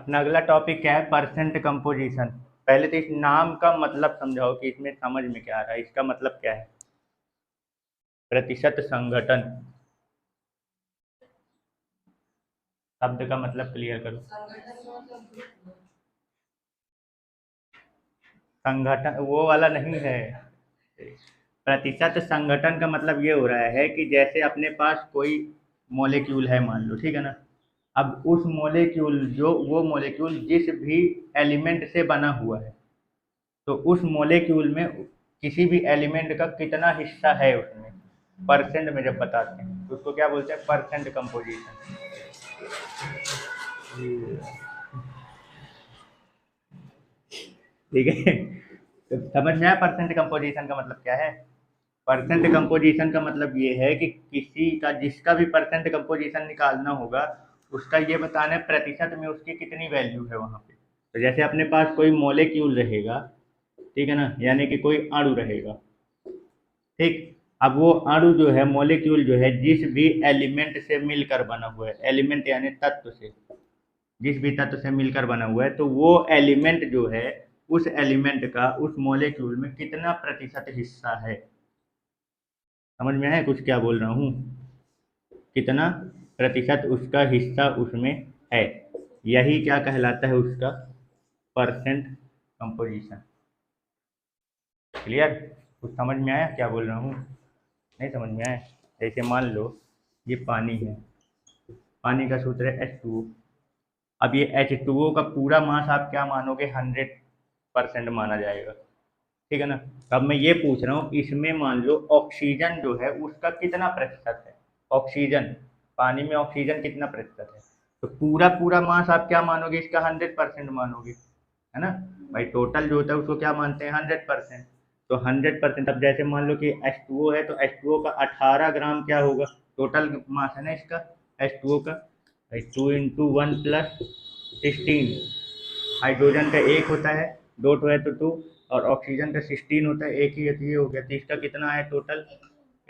अपना अगला टॉपिक क्या है? Percent composition. पहले तो इस नाम का मतलब समझाओ कि इसमें समझ में क्या आ रहा है, इसका मतलब क्या है? प्रतिशत संघटन शब्द का मतलब क्लियर करो। संगठन वो वाला नहीं है। प्रतिशत संगठन का मतलब ये हो रहा है कि जैसे अपने पास कोई मॉलिक्यूल है, मान लो, ठीक है ना। अब उस मॉलिक्यूल जो वो मॉलिक्यूल जिस भी एलिमेंट से बना हुआ है, तो उस मॉलिक्यूल में किसी भी एलिमेंट का कितना हिस्सा है उसमें, परसेंट में जब बताते हैं तो उसको क्या बोलते हैं? Percent composition. ठीक है। तो समझ में आया परसेंट कंपोजिशन का मतलब क्या है? परसेंट कंपोजिशन का मतलब ये है कि किसी का, जिसका भी परसेंट कंपोजिशन निकालना होगा, उसका ये बताना है प्रतिशत में उसकी कितनी वैल्यू है वहाँ पे। तो जैसे अपने पास कोई मॉलिक्यूल रहेगा, ठीक है ना, यानी कि कोई अणु रहेगा, ठीक। अब वो अणु जो है, मॉलिक्यूल जो है, जिस भी एलिमेंट से मिलकर बना हुआ है, एलिमेंट यानी तत्व से, जिस भी तत्व से मिलकर बना हुआ है, तो वो एलिमेंट जो है, उस एलिमेंट का उस मॉलिक्यूल में कितना प्रतिशत हिस्सा है। समझ में आया कुछ क्या बोल रहा हूँ? कितना प्रतिशत उसका हिस्सा उसमें है, यही क्या कहलाता है? उसका परसेंट कंपोजिशन। क्लियर? कुछ समझ में आया क्या बोल रहा हूँ? नहीं समझ में आया? जैसे मान लो ये पानी है, पानी का सूत्र है H2O। अब ये H2O का पूरा मास आप क्या मानोगे? 100% माना जाएगा, ठीक है ना। तो अब मैं ये पूछ रहा हूँ, इसमें मान लो ऑक्सीजन जो है उसका कितना प्रतिशत है? ऑक्सीजन, पानी में ऑक्सीजन कितना प्रतिशत है? तो पूरा पूरा मास आप क्या मानोगे? इसका 100% मानोगे, है ना। भाई टोटल जो होता है उसको क्या मानते हैं? 100%। तो 100%, अब जैसे मान लो कि H2O है, तो H2O का 18 ग्राम क्या होगा? टोटल मास है ना इसका, H2O का। भाई 2 × 1 + 16। हाइड्रोजन का एक होता है, दो तो है तो टू, और ऑक्सीजन का 16 होता है, एक ही है तो ये हो गया। तो इसका कितना है टोटल?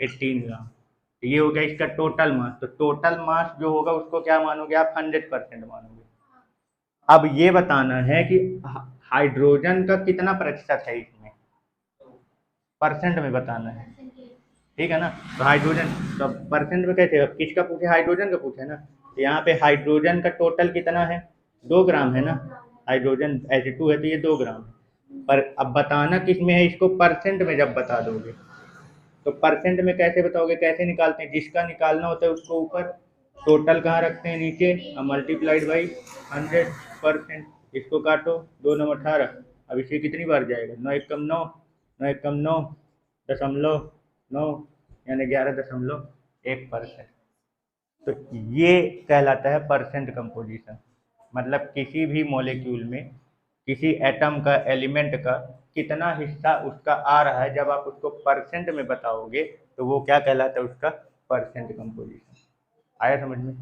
18 ग्राम। तो ये हो गया इसका टोटल मास। तो टोटल मास जो होगा उसको क्या मानोगे आप? 100% मानोगे। अब ये बताना है कि हाइड्रोजन का कितना प्रतिशत है इसमें, परसेंट में बताना है, ठीक है ना। तो हाइड्रोजन, तो परसेंट में कैसे? किसका पूछे? हाइड्रोजन का पूछे ना। तो यहाँ पे हाइड्रोजन का टोटल कितना है? 2 ग्राम है ना। हाइड्रोजन H2 है तो ये 2 ग्राम है। पर अब बताना किस में है इसको? परसेंट में जब बता दोगे तो परसेंट में कैसे बताओगे? कैसे निकालते हैं? जिसका निकालना होता है उसको ऊपर, टोटल कहाँ रखते हैं? नीचे, मल्टीप्लाइड बाई 100%। इसको काटो, 2×9 = 18। अब इसे कितनी बार जाएगा? 9 × 1 = 9, 9 × 1 = 9, 9 यानी 11.1%। तो ये कहलाता है परसेंट कंपोजिशन। मतलब किसी भी मॉलिक्यूल में, किसी एटम का, एलिमेंट का कितना हिस्सा उसका आ रहा है, जब आप उसको परसेंट में बताओगे तो वो क्या कहलाता है? उसका परसेंट कंपोजिशन। आया समझ में?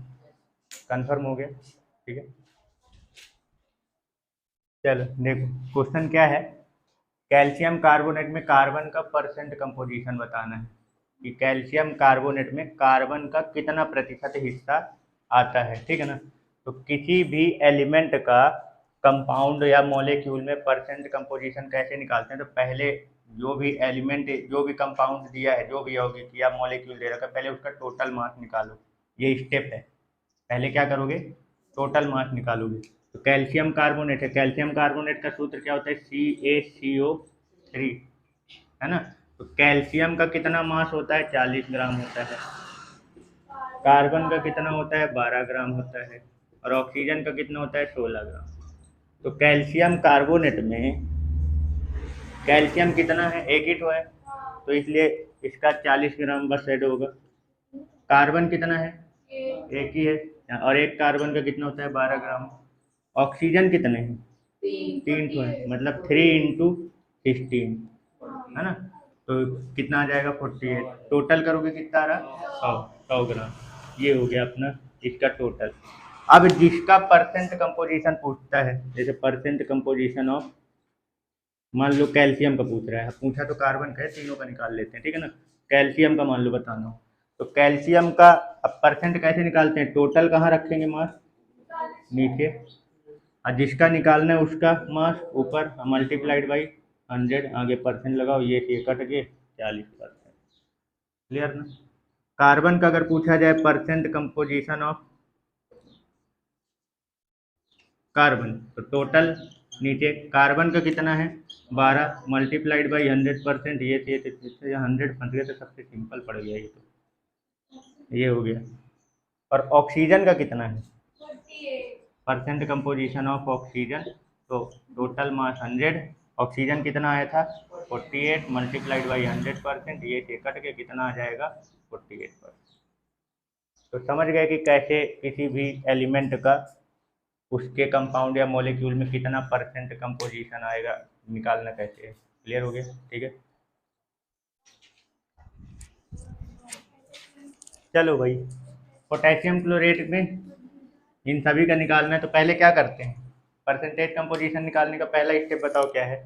कंफर्म हो गया? ठीक है, चलो देखो क्वेश्चन क्या है। कैल्शियम कार्बोनेट में कार्बन का परसेंट कंपोजिशन बताना है कि कैल्शियम कार्बोनेट में कार्बन का कितना प्रतिशत हिस्सा आता है, ठीक है ना। तो किसी भी एलिमेंट का कंपाउंड या मॉलिक्यूल में परसेंट कंपोजिशन कैसे निकालते हैं? तो पहले जो भी एलिमेंट, जो भी कंपाउंड दिया है, जो भी यौगिक या मॉलिक्यूल दे रखा है, पहले उसका टोटल मास निकालो। ये स्टेप है। पहले क्या करोगे? टोटल मास निकालोगे। तो कैल्शियम कार्बोनेट है, कैल्शियम कार्बोनेट का सूत्र क्या होता है? CaCO3, है ना। तो कैल्शियम का कितना मास होता है? 40 ग्राम होता है। कार्बन का कितना होता है? 12 ग्राम होता है। और ऑक्सीजन का कितना होता है? 16 ग्राम। तो कैल्शियम कार्बोनेट में कैल्शियम कितना है? एक ही तो है, तो इसलिए इसका 40 ग्राम बस ऐड होगा। कार्बन कितना है? एक ही है, और एक कार्बन का कितना होता है? 12 ग्राम। ऑक्सीजन कितने हैं? तीन तो है, मतलब 3 × 16, है ना। तो कितना आ जाएगा? 48। टोटल करोगे कितना आ रहा? 100 ग्राम। ये हो गया अपना इसका टोटल। अब जिसका परसेंट कंपोजिशन पूछता है, जैसे परसेंट कंपोजिशन ऑफ, मान लो कैल्शियम का पूछ रहा है, पूछा तो कार्बन का है, तीनों का निकाल लेते हैं, ठीक है ना। कैल्शियम का मान लो बताना हो, तो कैल्शियम का अब परसेंट कैसे निकालते हैं? टोटल कहाँ रखेंगे मास? नीचे, और जिसका निकालना है उसका मास ऊपर मल्टीप्लाइड बाई 100, आगे परसेंट लगाओ, ये कट के 40%। क्लियर ना। कार्बन का अगर पूछा जाए परसेंट कंपोजिशन ऑफ कार्बन, तो टोटल नीचे कार्बन का कितना है 12 मल्टीप्लाइड बाई 100%, ये 100 फंस गया तो सबसे सिंपल पड़ गया, ये हो गया। और ऑक्सीजन का कितना है परसेंट कंपोजिशन ऑफ ऑक्सीजन, तो टोटल मास 100, ऑक्सीजन कितना आया था 48 मल्टीप्लाइड बाई 100%, ये कट के कितना आ जाएगा 48%। तो समझ गए कि कैसे किसी भी एलिमेंट का उसके कंपाउंड या मॉलिक्यूल में कितना परसेंट कंपोजिशन आएगा निकालना कैसे है। क्लियर हो गया, ठीक है। चलो भाई, पोटेशियम क्लोरेट में इन सभी का निकालना है, तो पहले क्या करते हैं, परसेंटेज कंपोजिशन निकालने का पहला स्टेप बताओ क्या है,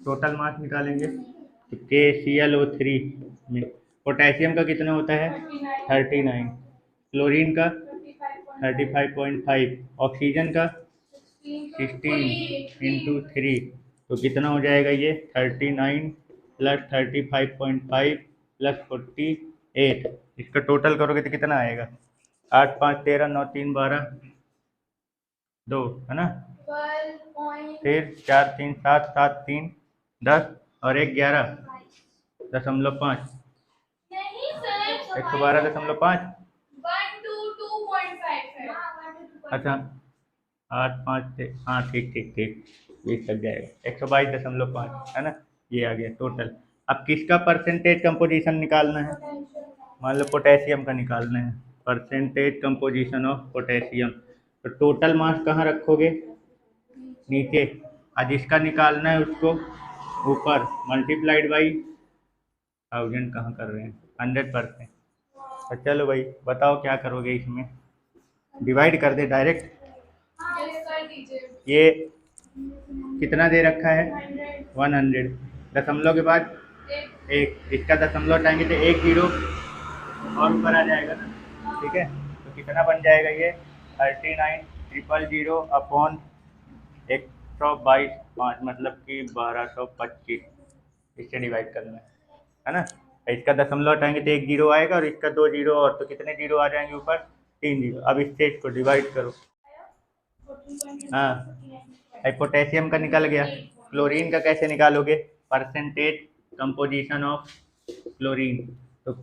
टोटल मास निकालेंगे। तो KClO3 में पोटेशियम का कितना होता है 39, क्लोरीन का 35.5, ऑक्सीजन का 16 इंटू 3, तो कितना हो जाएगा ये 39 प्लस 35.5 प्लस 48, इसका टोटल करोगे तो कितना आएगा 8 5 13 9 3 12 2 है ना, फिर 4 3 7 7 3 10 और 1 11.5, 112.5, अच्छा 8 5 हाँ ठीक ठीक ठीक, 20 लग जाएगा 122.5 है ना, ये आ गया टोटल। अब किसका परसेंटेज कंपोजिशन निकालना है, मान लो पोटेशियम का निकालना है, परसेंटेज कंपोजिशन ऑफ पोटेशियम, तो टोटल मास कहाँ रखोगे नीचे, और जिसका निकालना है उसको ऊपर मल्टीप्लाइड बाई 1000, कहाँ कर रहे हैं 100%। तो चलो भाई बताओ क्या करोगे, इसमें डिवाइड कर दे डायरेक्ट, ये कितना दे रखा है 100, दशमलव के बाद एक, इसका दशमलव हटाएंगे तो 1 जीरो और ऊपर आ जाएगा ना, ठीक है। तो कितना बन जाएगा ये 39,000 अपॉन 122.5, मतलब कि 1225, इससे डिवाइड करना है ना। इसका दशमलव हटाएंगे तो 1 जीरो आएगा और इसका 2 जीरो और, तो कितने जीरो आ जाएंगे ऊपर 3 जीरो। अब इससे इसको डिवाइड करो, हाँ पोटेशियम का निकल गया। क्लोरीन का कैसे निकालोगे, परसेंटेज कंपोजिशन ऑफ क्लोरीन, तो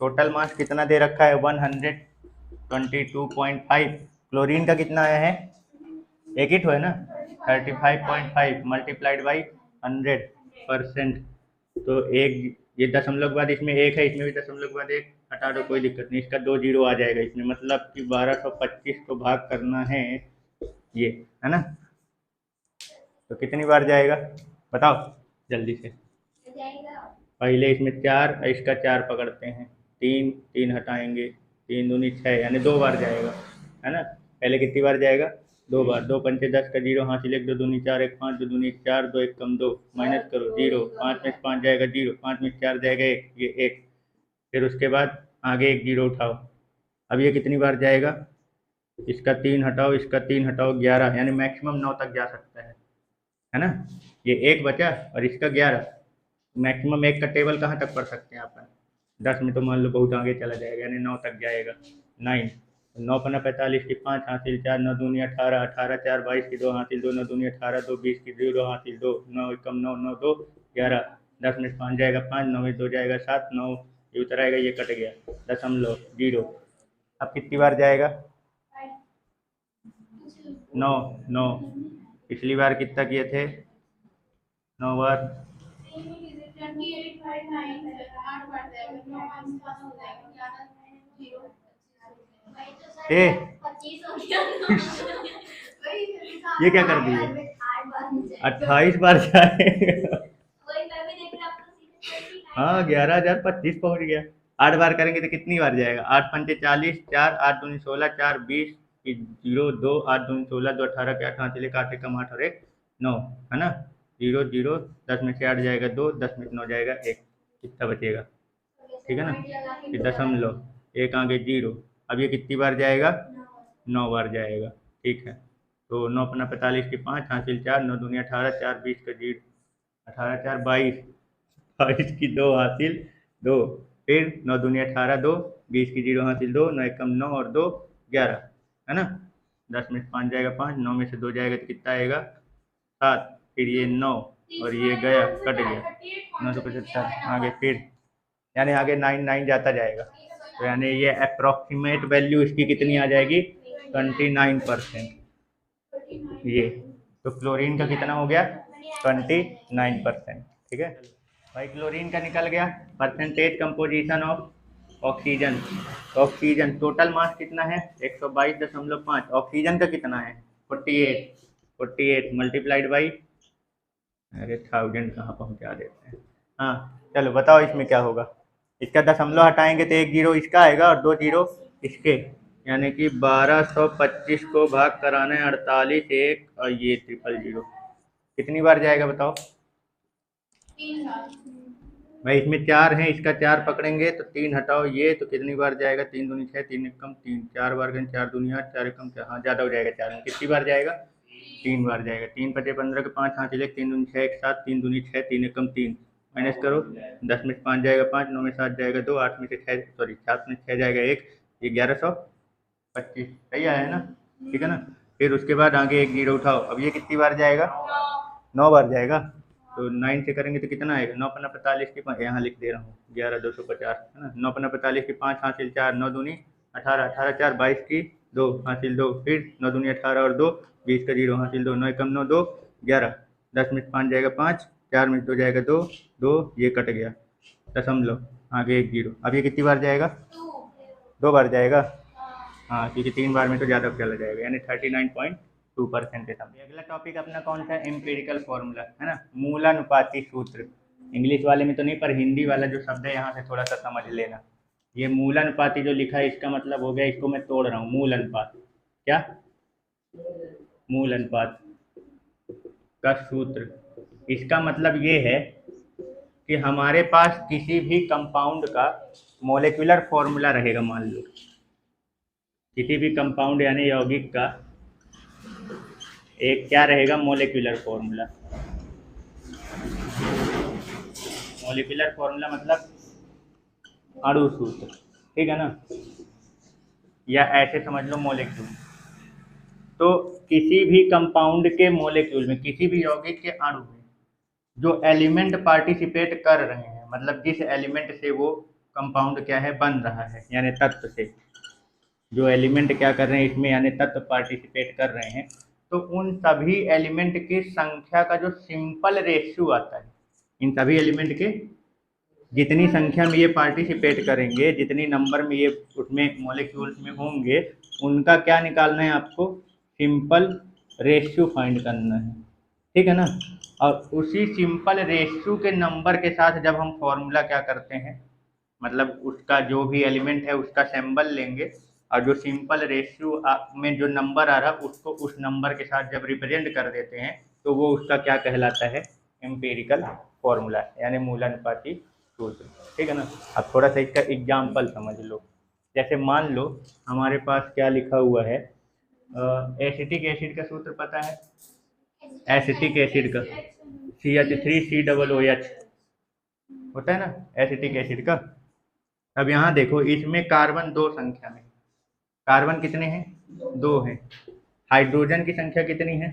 टोटल मास कितना दे रखा है 122.5, क्लोरीन का कितना आया है एक ही तो है ना 35.5 मल्टीप्लाइड बाई 100%, तो एक ये दशमलव के बाद इसमें एक है, इसमें भी दशमलव के बाद एक हटा दो कोई दिक्कत नहीं, इसका 2 जीरो आ जाएगा इसमें, मतलब कि 1225 को भाग करना है ये, है ना। तो कितनी बार जाएगा बताओ जल्दी से, पहले इसमें 4, इसका 4 पकड़ते हैं, 3 3 हटाएंगे, 3 दूनी 6, यानी 2 बार जाएगा, है ना। पहले कितनी बार जाएगा 2 बार, 2 पंचे 10 का जीरो हासिल, 1 2 दूनी 4 1 5 2 दूनी 4 2 1 कम 2, माइनस करो जीरो, 5 में 5 जाएगा जीरो, 5 में 4 जाएगा 1, ये 1, फिर उसके बाद आगे 1 जीरो उठाओ। अब ये कितनी बार जाएगा, इसका 3 हटाओ, इसका 3 हटाओ, 11, यानी मैक्सिमम 9 तक जा सकता है ना। ये 1 बचा और इसका 11, मैक्सिमम 1 का टेबल कहाँ तक पढ़ सकते हैं अपन, 10 में तो मान लो बहुत आगे चला जाएगा, यानी 9 तक जाएगा, 9, 9 पन्ना 45 की 5 हासिल, 4 9 दूनी 18, 18 4 22 की 2 हासिल, 2 9 दूनी 18, 2 20 की 0 हासिल, 2 9 कम 9 9 2 11, 10 में 5 जाएगा 5, 9 में 2 जाएगा 7, 9 ये उतर आएगा, ये कट गया दशमलव जीरो। अब कितनी बार जाएगा 9 9, पिछली बार कितना किए थे 9 बार, ए ये क्या कर दिए 28 बार जाएगा, हाँ 11,025 पहुंच गया। 8 बार करेंगे तो कितनी बार जाएगा, 8 पंचे 40, 4 8 दूनी 16, 4 20 जीरो 2, 8 दूनी 16, 2 18 के 8 हाथ लेकर 8 कम 8 और 1 9, है ना, 0 0, 10 में से 8 जाएगा 2, 10 में से 9 जाएगा 1, कितना बचेगा, ठीक है ना, ये दशमलव एक आगे जीरो। अब ये कितनी बार जाएगा 9 बार जाएगा, ठीक है। तो 9 अपना 45 की 5 हासिल 4, 9 दूनी 18, 4 20 का 0, 18 4 22, 22 की 2 हासिल 2, फिर 9 दूनी 18 2, 20 की 0 हासिल 2, 9 एकम 9 और 2 11, है ना। 10 में से 5 जाएगा 5, 9 में से 2 जाएगा तो कितना आएगा 7, फिर ये 9 और ये गया कट गया 975 आगे, फिर यानी आगे 9 9 जाता जाएगा, तो यानी ये अप्रॉक्सीमेट वैल्यू इसकी कितनी आ जाएगी 29%। ये तो क्लोरीन का कितना हो गया 29%। ठीक है भाई, क्लोरीन का निकल गया। Percentage composition of oxygen, oxygen total mass कितना है 122.5, ऑक्सीजन का कितना है 48, 48 मल्टीप्लाइड बाई, अरे 1000 कहाँ पहुँचा देते हैं। हाँ चलो बताओ इसमें क्या होगा, इसका दशमलव हटाएंगे तो 1 जीरो इसका आएगा और 2 जीरो इसके, यानी कि 1225 को भाग कराना है 48 1 और ये 000, कितनी बार जाएगा बताओ भाई। इसमें 4 है, इसका 4 पकड़ेंगे तो 3 हटाओ ये, तो कितनी बार जाएगा 3 दूनी 6, 3 एकम 3, 4 बार गए 4 दूनी 8, 4 एकम 4, हाँ ज़्यादा हो जाएगा 4 में, कितनी बार जाएगा 3 बार जाएगा। 3 पचे 15 के 5 हाथ चले, 3 दूनी 6 एक 7, 3 दूनी 6, 3 एकम 3, माइनस करो 10 में से 5 जाएगा 5, 9 में 7 जाएगा 2, 8 में से 6 सॉरी 7 में 6 जाएगा 1, ये 1125 सही आया है ना, ठीक है ना। फिर उसके बाद आगे 1 जीरो उठाओ, अब ये कितनी बार जाएगा 9 बार जाएगा, तो 9 से करेंगे तो कितना आएगा 9 पन्ना 45 की 5, यहाँ लिख दे रहा हूँ 11,250 है ना, 9 पन्ना 45 की 5 हासिल 4, 9 दूनी 18, 18 4 22 की 2 हासिल 2, फिर 9 दूनी 18 और 2 20 का 0 हासिल 2, 9 एकम 9 2 11, 10 में 5 जाएगा 5, 4 में 2 जाएगा 2 2, ये कट गया दशमलव, आगे 1 जीरो। अब ये कितनी बार जाएगा 2 बार जाएगा, हाँ क्योंकि 3 बार में तो ज़्यादा चला जाएगा, यानी 39.2% है समझे। अगला टॉपिक अपना कौन सा एम्पिरिकल फॉर्मूला है ना, मूलानुपाती सूत्र। इंग्लिश वाले में तो नहीं, पर हिंदी वाला जो शब्द है यहाँ से थोड़ा सा समझ लेना। ये मूलानुपाती जो लिखा है इसका मतलब हो गया, इसको मैं तोड़ रहा हूँ, मूल अनुपात, क्या मूल अनुपात का सूत्र, इसका मतलब ये है कि हमारे पास किसी भी कंपाउंड का मोलिकुलर फॉर्मूला रहेगा, मान लो किसी भी कंपाउंड यानी यौगिक का एक क्या रहेगा मोलिकुलर फॉर्मूला, मोलिकुलर फॉर्मूला मतलब अणु सूत्र, ठीक है ना, या ऐसे समझ लो मोलिक्यूल। तो किसी भी कंपाउंड के मोलिक्यूल में, किसी भी यौगिक के अणु में जो एलिमेंट पार्टिसिपेट कर रहे हैं, मतलब जिस एलिमेंट से वो कंपाउंड क्या है बन रहा है, यानी तत्व से जो एलिमेंट क्या कर रहे हैं इसमें, यानी तत्व पार्टिसिपेट कर रहे हैं, तो उन सभी एलिमेंट की संख्या का जो सिंपल रेशियो आता है, इन सभी एलिमेंट के जितनी संख्या में ये पार्टिसिपेट करेंगे, जितनी नंबर में ये उसमें मॉलिक्यूल्स में होंगे, उनका क्या निकालना है आपको, सिंपल रेशियो फाइंड करना है, ठीक है ना। और उसी सिंपल रेशियो के नंबर के साथ जब हम फॉर्मूला क्या करते हैं, मतलब उसका जो भी एलिमेंट है उसका सिंबल लेंगे, और जो सिंपल रेशियो में जो नंबर आ रहा है उसको उस नंबर के साथ जब रिप्रेजेंट कर देते हैं, तो वो उसका क्या कहलाता है, एम्पिरिकल फॉर्मूला, यानी मूलानुपाती सूत्र, ठीक है ना। अब थोड़ा सा इसका एग्जाम्पल समझ लो, जैसे मान लो हमारे पास क्या लिखा हुआ है, एसिटिक एसिड का सूत्र पता है, एसिटिक एसिड का CH3COOH होता है ना एसिटिक एसिड का। अब यहाँ देखो इसमें कार्बन 2 संख्या में, कार्बन कितने हैं 2 हैं, हाइड्रोजन की संख्या कितनी है,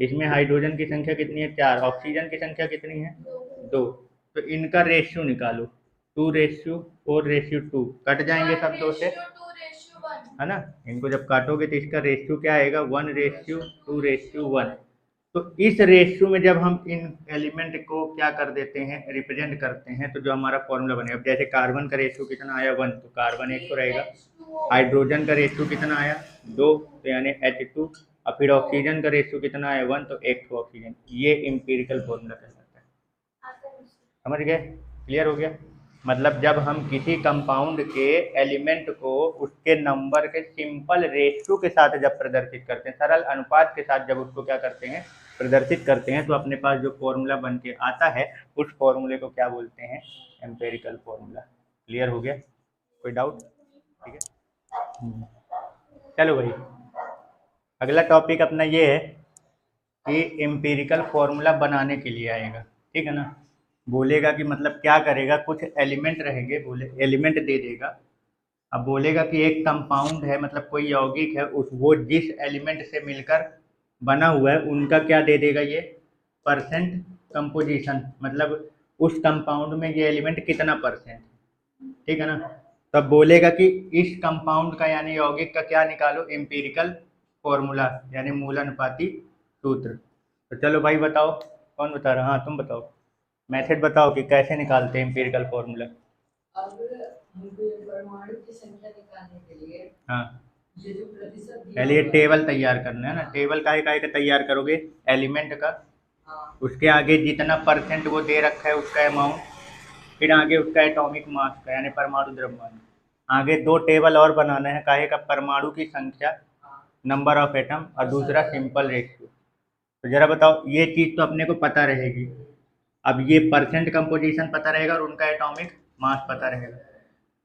इसमें हाइड्रोजन की संख्या कितनी है 4, ऑक्सीजन की संख्या कितनी है 2, तो इनका रेशियो निकालो 2:4:2, कट जाएंगे सब 2 से, है ना। इनको जब काटोगे तो इसका रेशियो क्या आएगा 1:2:1। तो इस रेशियो में जब हम इन एलिमेंट को क्या कर देते हैं, रिप्रेजेंट करते हैं, तो जो हमारा फॉर्मूला बनेगा, जैसे कार्बन का रेशियो कितना आया 1, तो कार्बन 1 तो रहेगा, हाइड्रोजन का रेशियो कितना आया 2, तो यानी H2, और फिर ऑक्सीजन का रेशियो कितना आया 1, तो 1 तो ऑक्सीजन, ये एम्पिरिकल फॉर्मूला कहलाता है। समझ गए, क्लियर हो गया। मतलब जब हम किसी कंपाउंड के एलिमेंट को उसके नंबर के सिंपल रेशियो के साथ जब प्रदर्शित करते हैं, सरल अनुपात के साथ जब उसको क्या करते हैं प्रदर्शित करते हैं, तो अपने पास जो फॉर्मूला बन के आता है उस फॉर्मूले को क्या बोलते हैं, एम्पिरिकल फॉर्मूला। क्लियर हो गया, कोई डाउट, ठीक है। चलो भाई अगला टॉपिक अपना ये है कि एम्पिरिकल फॉर्मूला बनाने के लिए आएगा, ठीक है ना। बोलेगा कि मतलब क्या करेगा, कुछ एलिमेंट रहेंगे, बोले एलिमेंट दे देगा। अब बोलेगा कि एक कंपाउंड है, मतलब कोई यौगिक है, उस वो जिस एलिमेंट से मिलकर बना हुआ है उनका क्या दे देगा, ये परसेंट कंपोजिशन, मतलब उस कंपाउंड में ये एलिमेंट कितना परसेंट, ठीक है ना। तब बोलेगा कि इस कंपाउंड का यानी यौगिक का क्या निकालो, एम्पिरिकल फॉर्मूला यानी मूलानुपाती सूत्र। तो चलो भाई बताओ, कौन बता रहा, हाँ तुम बताओ, मेथड बताओ कि कैसे निकालते हैं एम्पिरिकल फॉर्मूला। अब हमको ये परमाणु की संख्या निकालने के लिए हाँ, ये जो प्रतिशत दिया पहले ये हुआ है, टेबल तैयार करना है ना। टेबल काहे काहे का तैयार करोगे, एलिमेंट का, हाँ, उसके आगे जितना परसेंट वो दे रखा है उसका अमाउंट, फिर आगे उसका एटॉमिक मास का यानी परमाणु द्रव्यमान। आगे दो टेबल और बनाना है, काहे का, परमाणु की संख्या, नंबर ऑफ एटम, और दूसरा सिंपल रेशियो। तो जरा बताओ, ये चीज़ तो अपने को पता रहेगी। अब ये परसेंट कंपोजिशन पता रहेगा और उनका एटॉमिक मास पता रहेगा।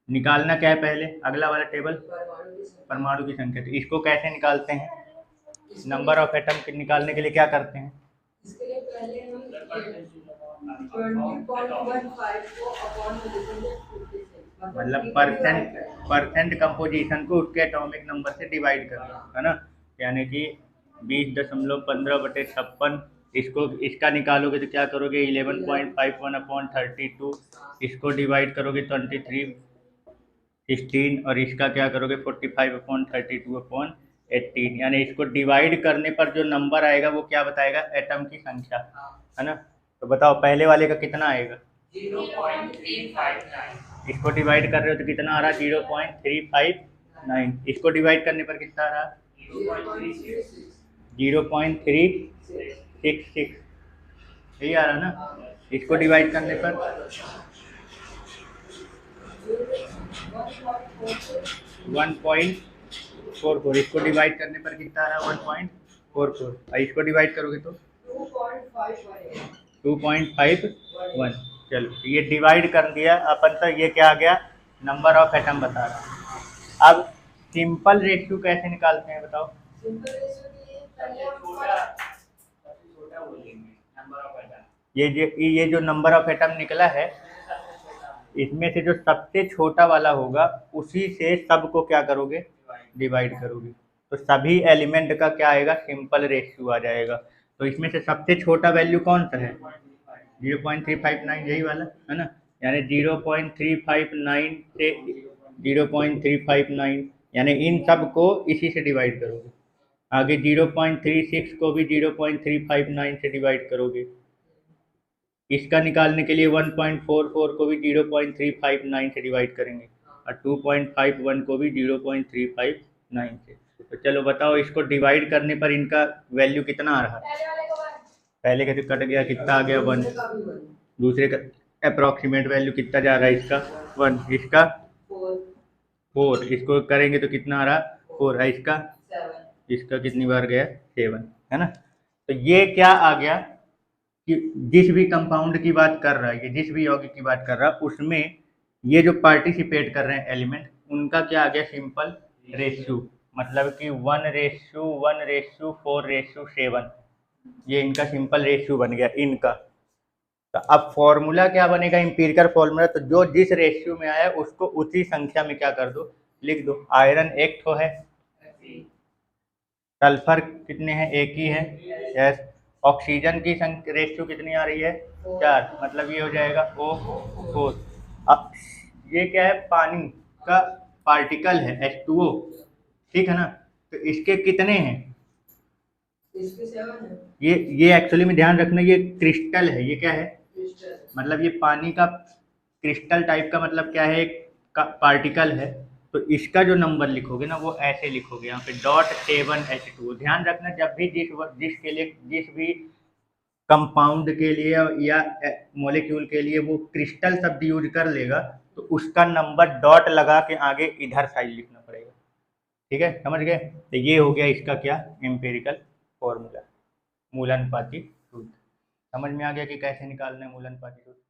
निकालना क्या है पहले, अगला वाला टेबल, परमाणु की संख्या। परमाणु की संख्या। तो इसको कैसे निकालते हैं, इसके नंबर ऑफ एटम निकालने के लिए क्या करते हैं, इसके लिए पहले हम 20.15 को अपॉन में लिखेंगे 50 से, मतलब परसेंट, परसेंट कंपोजिशन को उसके एटॉमिक नंबर से डिवाइड करना है ना। यानी कि 20.15/56, इसको इसका निकालोगे तो क्या करोगे, 11.51/32, इसको डिवाइड करोगे 23/16, और इसका क्या करोगे 45/32/18। यानी इसको डिवाइड करने पर जो नंबर आएगा वो क्या बताएगा, एटम की संख्या, है ना। तो बताओ पहले वाले का कितना आएगा, 0.359। इसको डिवाइड कर रहे हो तो कितना आ रहा है, 0.359। इसको डिवाइड करने पर कितना आ रहा है, 0.366, यही आ रहा है ना। इसको डिवाइड करने पर 1.44, इसको डिवाइड करने पर कितना आ रहा है, 1.44, और इसको डिवाइड करोगे तो 2.51। चलो ये डिवाइड कर दिया अपन, तो ये क्या आ गया, नंबर ऑफ एटम बता रहा। अब सिंपल रेशियो कैसे निकालते हैं बताओ। सिंपल रेशियो के लिए पहले ये जो नंबर ऑफ एटम निकला है, इसमें से जो सबसे छोटा वाला होगा उसी से सबको क्या करोगे, डिवाइड करोगे। तो सभी एलिमेंट का क्या आएगा, सिंपल रेशियो आ जाएगा। तो इसमें से सबसे छोटा वैल्यू कौन सा है, 0.359, यही वाला है ना। यानी 0.359 से 0.359, यानी इन सब को इसी से डिवाइड करोगे। आगे 0.36 को भी 0.359 से डिवाइड करोगे। इसका निकालने के लिए 1.44 को भी 0.359 से डिवाइड करेंगे, और 2.51 को भी 0.359 से। तो चलो बताओ, इसको डिवाइड करने पर इनका वैल्यू कितना आ रहा है, पहले का तो कट गया, कितना आ गया, 1। दूसरे का अप्रॉक्सीमेट वैल्यू कितना जा रहा है, इसका 1, इसका 4, इसको करेंगे तो कितना आ रहा, 4 है, इसका 7, इसका कितनी बार गया, 7, है ना। तो ये क्या आ गया कि जिस भी कंपाउंड की बात कर रहा है, ये जिस भी यौगिक की बात कर रहा है, उसमें ये जो पार्टिसिपेट कर रहे हैं एलिमेंट, उनका क्या आ गया, सिंपल रेशियो। मतलब कि 1:1:4:7, ये इनका सिंपल रेशियो बन गया इनका। तो अब फॉर्मूला क्या बनेगा, इंपीरिकल फॉर्मूला, तो जो जिस रेशियो में आया उसको उसी संख्या में क्या कर दो, लिख दो। आयरन एक तो है, सल्फर कितने हैं, एक ही है, यस। ऑक्सीजन की रेशियो कितनी आ रही है, 4, मतलब ये हो जाएगा O4। अब ये क्या है, पानी का पार्टिकल है, H2O, ठीक है ना। तो इसके कितने हैं, इसके 7 है, ये एक्चुअली में ध्यान रखना, ये क्रिस्टल है, ये क्या है, क्रिस्टल, मतलब ये पानी का क्रिस्टल टाइप का, मतलब क्या है, एक पार्टिकल है। तो इसका जो नंबर लिखोगे ना वो ऐसे लिखोगे, यहाँ पे .7H2। ध्यान रखना, जब भी जिसके लिए, जिस भी कंपाउंड के लिए या मॉलिक्यूल के लिए वो क्रिस्टल शब्द यूज कर लेगा, तो उसका नंबर डॉट लगा के आगे इधर साइड लिखना पड़ेगा, ठीक है, समझ गए। तो ये हो गया इसका क्या, एम्पिरिकल फॉर्मूला, मूलानुपाती सूत्र। समझ में आ गया कि कैसे निकालना है मूलानुपाती सूत्र।